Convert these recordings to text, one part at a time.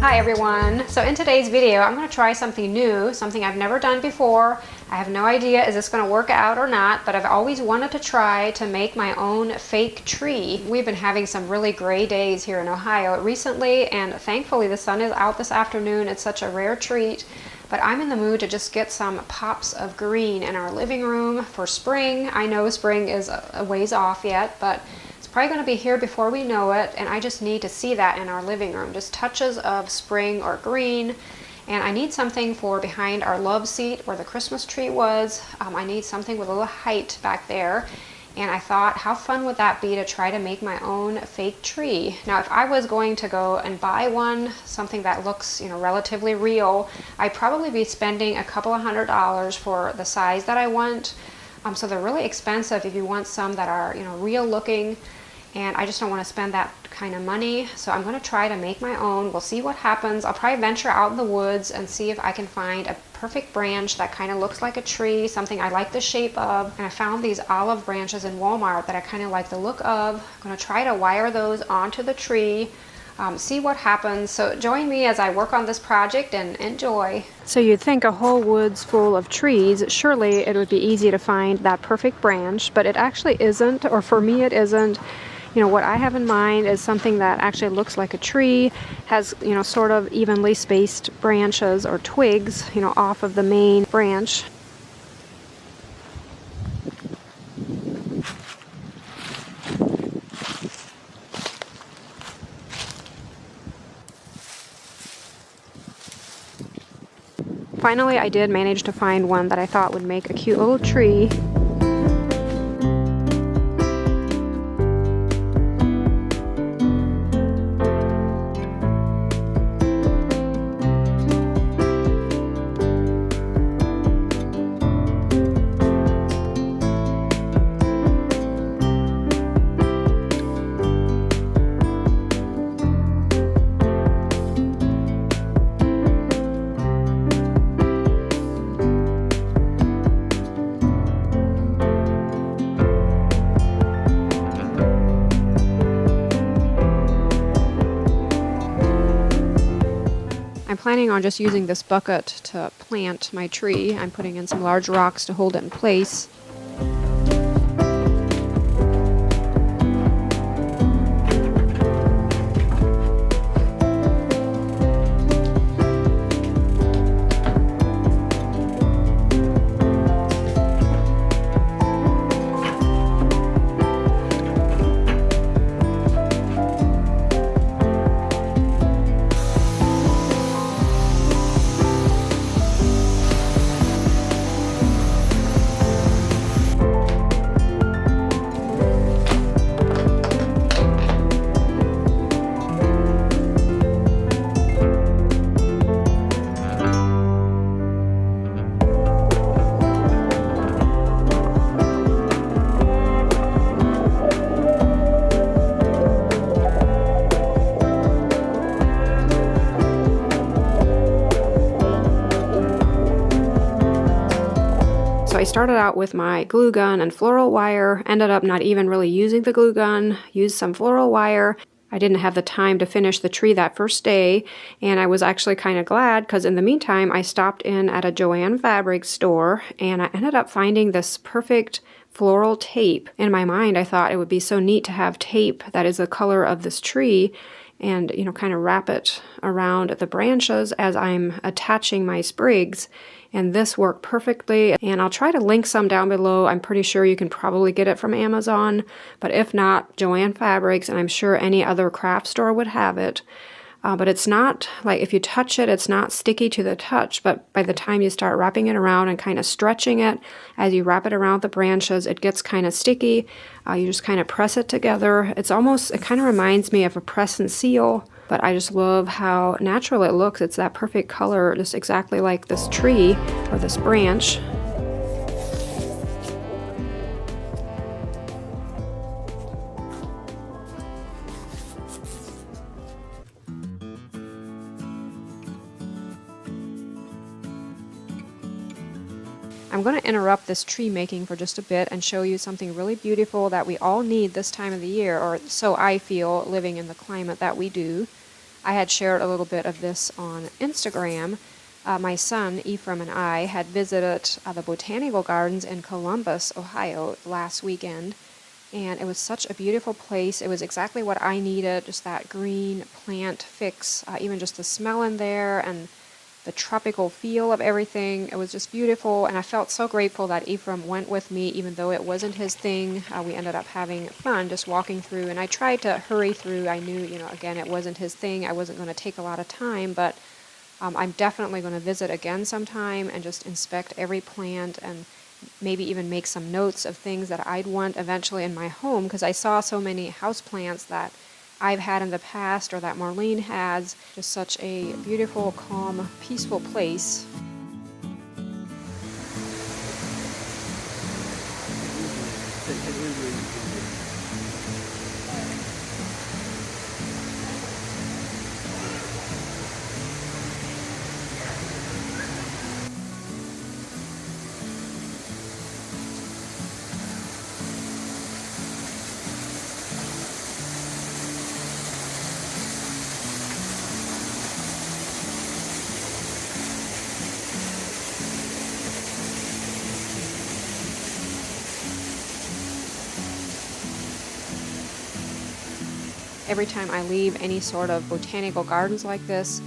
Hi everyone! So in today's video I'm going to try something new, something I've never done before. I have no idea is this going to work out or not, but I've always wanted to try to make my own fake tree. We've been having some really gray days here in Ohio recently, and thankfully the sun is out this afternoon. It's such a rare treat. But I'm in the mood to just get some pops of green in our living room for spring. I know spring is a ways off yet, but probably going to be here before we know it, and I just need to see that in our living room. Just touches of spring or green. And I need something for behind our love seat where the Christmas tree was. I need something with a little height back there. And I thought, how fun would that be to try to make my own fake tree? Now, if I was going to go and buy one, something that looks, relatively real, I'd probably be spending a couple of $100s for the size that I want. So they're really expensive if you want some that are, real looking. And I just don't want to spend that kind of money. So I'm going to try to make my own. We'll see what happens. I'll probably venture out in the woods and see if I can find a perfect branch that kind of looks like a tree, something I like the shape of. And I found these olive branches in Walmart that I kind of like the look of. I'm going to try to wire those onto the tree. See what happens. So join me as I work on this project and enjoy. So you'd think a whole woods full of trees, surely it would be easy to find that perfect branch, but it actually isn't, or for me it isn't. What I have in mind is something that actually looks like a tree, has, sort of evenly spaced branches or twigs, off of the main branch. Finally, I did manage to find one that I thought would make a cute little tree. I'm planning on just using this bucket to plant my tree. I'm putting in some large rocks to hold it in place. I started out with my glue gun and floral wire, ended up not even really using the glue gun, used some floral wire. I didn't have the time to finish the tree that first day, and I was actually kind of glad because in the meantime I stopped in at a Joann Fabric store and I ended up finding this perfect floral tape. In my mind I thought it would be so neat to have tape that is the color of this tree and kind of wrap it around the branches as I'm attaching my sprigs. And this worked perfectly, and I'll try to link some down below. I'm pretty sure you can probably get it from Amazon, but if not, Joann Fabrics, and I'm sure any other craft store would have it. But it's not, like if you touch it, it's not sticky to the touch, but by the time you start wrapping it around and kind of stretching it, as you wrap it around the branches, it gets kind of sticky. You just kind of press it together. It kind of reminds me of a press and seal. But I just love how natural it looks. It's that perfect color, just exactly like this tree or this branch. I'm going to interrupt this tree making for just a bit and show you something really beautiful that we all need this time of the year, or so I feel living in the climate that we do. I had shared a little bit of this on Instagram. My son, Ephraim, and I had visited the Botanical Gardens in Columbus, Ohio last weekend, and it was such a beautiful place. It was exactly what I needed, just that green plant fix, even just the smell in there and the tropical feel of everything. It was just beautiful, and I felt so grateful that Ephraim went with me, even though it wasn't his thing. We ended up having fun just walking through, and I tried to hurry through. I knew, again, it wasn't his thing. I wasn't going to take a lot of time, but I'm definitely going to visit again sometime and just inspect every plant and maybe even make some notes of things that I'd want eventually in my home, because I saw so many houseplants that I've had in the past or that Marlene has. Just such a beautiful, calm, peaceful place. Every time I leave any sort of botanical gardens like this,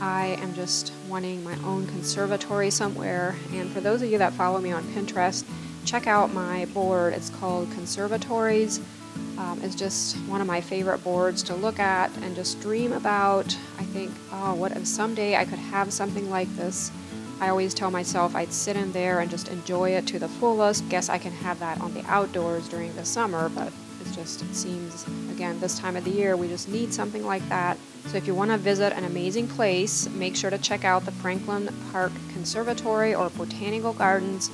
I am just wanting my own conservatory somewhere. And for those of you that follow me on Pinterest, check out my board. It's called Conservatories. It's just one of my favorite boards to look at and just dream about. I think, oh, what if someday I could have something like this? I always tell myself I'd sit in there and just enjoy it to the fullest. Guess I can have that on the outdoors during the summer, but it seems, again, this time of the year, we just need something like that. So if you want to visit an amazing place, make sure to check out the Franklin Park Conservatory or Botanical Gardens.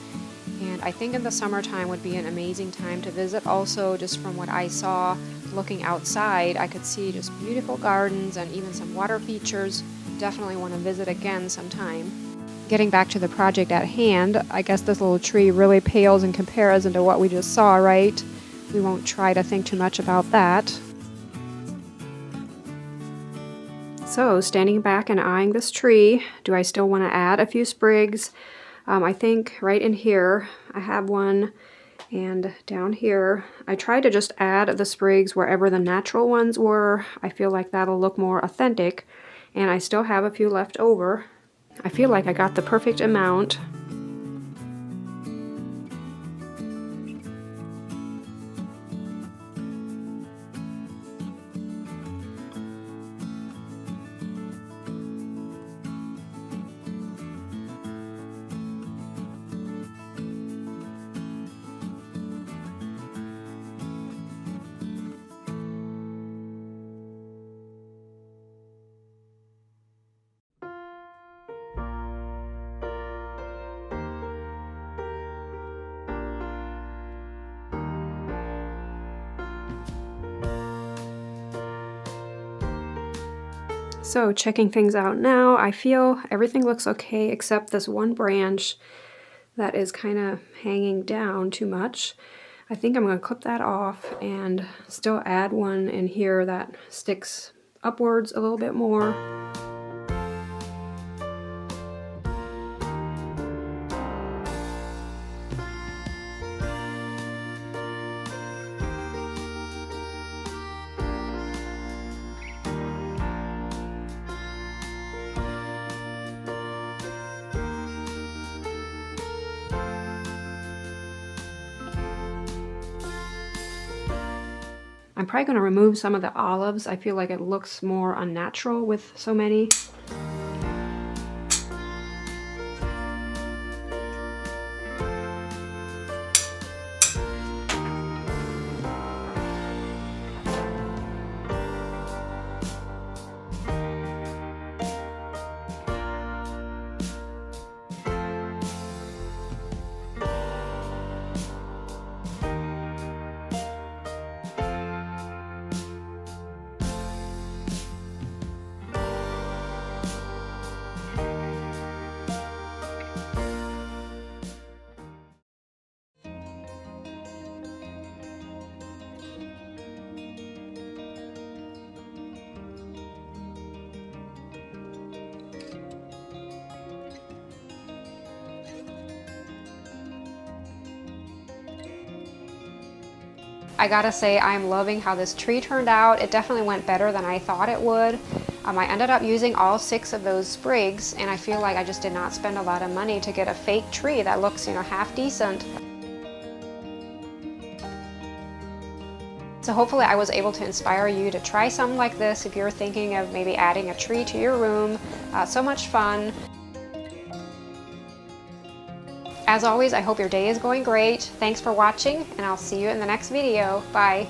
And I think in the summertime would be an amazing time to visit. Also, just from what I saw looking outside, I could see just beautiful gardens and even some water features. Definitely want to visit again sometime. Getting back to the project at hand, I guess this little tree really pales in comparison to what we just saw, right? We won't try to think too much about that. So, standing back and eyeing this tree, do I still want to add a few sprigs? I think right in here, I have one, and down here, I tried to just add the sprigs wherever the natural ones were. I feel like that'll look more authentic, and I still have a few left over. I feel like I got the perfect amount. So checking things out now, I feel everything looks okay except this one branch that is kind of hanging down too much. I think I'm going to clip that off and still add one in here that sticks upwards a little bit more. I'm probably going to remove some of the olives. I feel like it looks more unnatural with so many. I gotta say, I'm loving how this tree turned out. It definitely went better than I thought it would. I ended up using all 6 of those sprigs, and I feel like I just did not spend a lot of money to get a fake tree that looks, you know, half decent. So hopefully I was able to inspire you to try something like this if you're thinking of maybe adding a tree to your room. So much fun. As always, I hope your day is going great. Thanks for watching, and I'll see you in the next video. Bye.